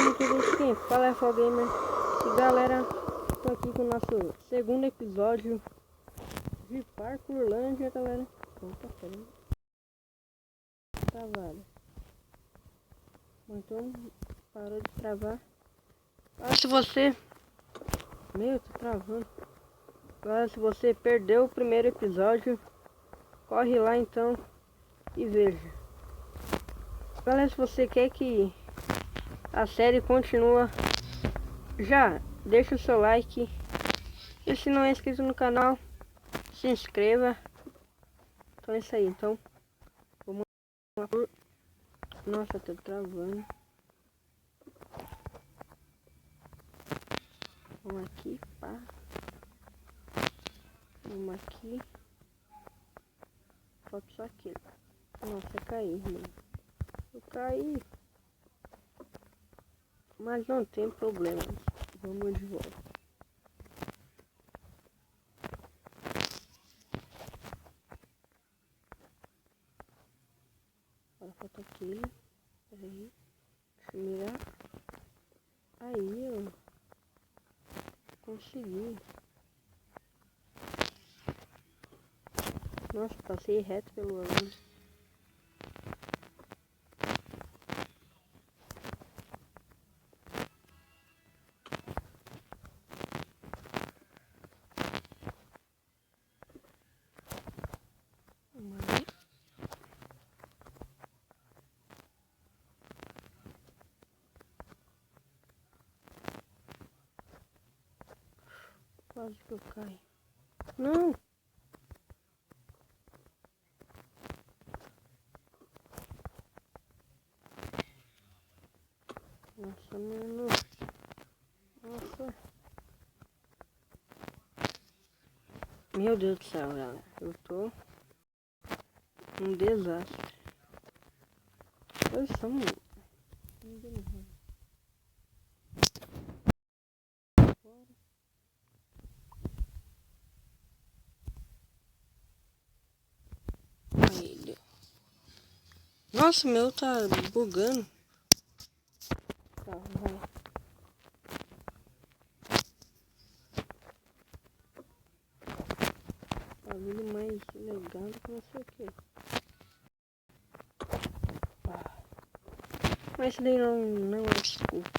muito quem fala é FoGamer. E galera, tô aqui com o nosso segundo episódio de Parkourlândia, galera. Opa, peraí. Travado. Então, parou de travar. Ah, se você... Meu, tô travando. Agora, se você perdeu o primeiro episódio, corre lá então e veja. Galera, se você quer que a série continue, já deixa o seu like. E se não é inscrito no canal, se inscreva. Então é isso aí. Então, vamos lá por... Nossa, tá travando. Vamos aqui, pá. Vamos aqui. Falta só aquilo. Nossa, eu caí, mano. Eu caí. Mas não tem problema. Vamos de volta. Agora falta aquilo. Peraí. Deixa eu mirar. Aí, ó. Consegui. Nossa, passei reto pelo aluno. Quase que eu caio. Não! Nossa, mano. Nossa. Meu Deus do céu, galera. Eu tô um desastre. Olha só, mano. Aí, deu. Nossa, o meu tá bugando. Tá, vai. Tá vindo mais legal do que não sei o que. Mas isso daí não é desculpa.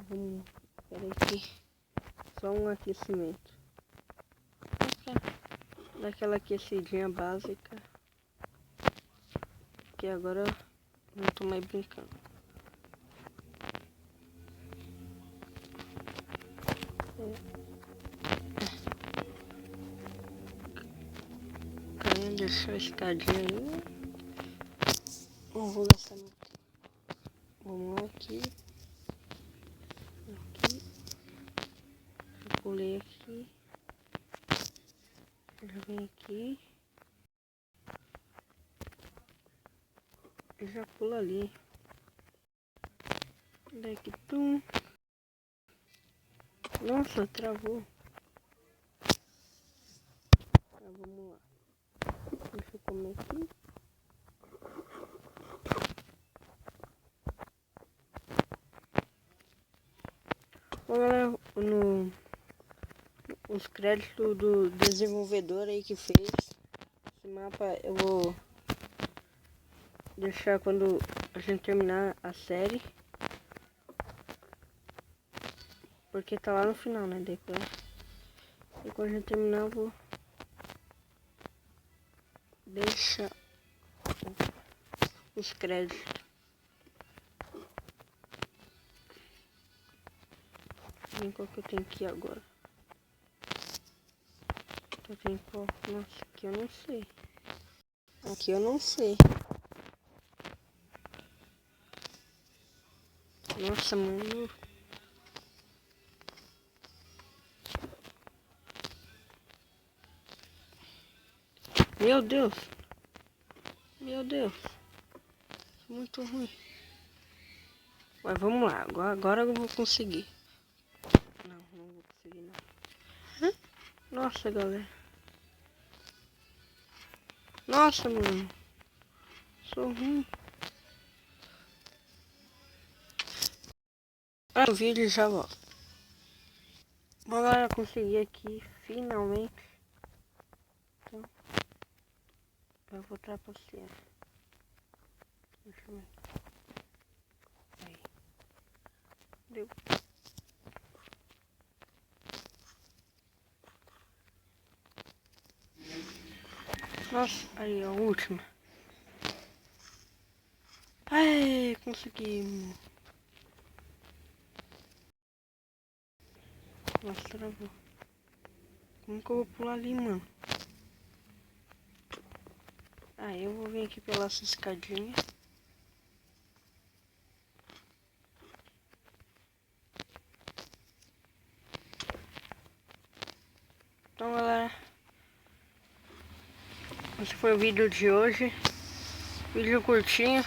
Vamos. Peraí aqui. Só um aquecimento. Daquela aquecidinha básica. Que agora não tô mais brincando. Caindo, deixou a escadinha aí. Não vou gastar muito tempo. Vamos aqui. Aqui. Eu pulei aqui. Já vem aqui. E já pula ali. Daqui, tum. Nossa, travou. Tá, vamos lá. Deixa eu comer aqui. Bom, galera, os créditos do desenvolvedor aí que fez esse mapa eu vou deixar quando a gente terminar a série. Porque tá lá no final, né? Depois. E quando a gente terminar eu vou deixar os créditos. Vem qual que eu tenho aqui agora. Eu tenho qual? Nossa, aqui eu não sei. Aqui eu não sei. Nossa, mano. Meu Deus. Meu Deus. Muito ruim. Mas vamos lá. Agora eu vou conseguir. Não vou conseguir não. Nossa, galera. Nossa, mano. Sou ruim. O vídeo e já volto. Bom, galera, consegui aqui finalmente. Então, eu vou trapacear. Deixa eu ver. Aí. Deu. Nossa, aí a última. Ai, consegui. Nossa, travou. Como que eu vou pular ali, mano? Aí eu vou vir aqui pela essa escadinha. Então, galera, esse foi o vídeo de hoje. Vídeo curtinho,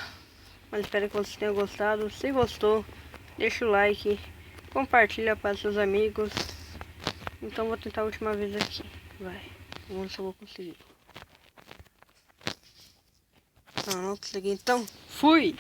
mas espero que vocês tenham gostado. Se gostou, deixa o like, compartilha para seus amigos. Então vou tentar a última vez aqui. Vai, vamos ver se eu vou conseguir. Não consegui, então fui!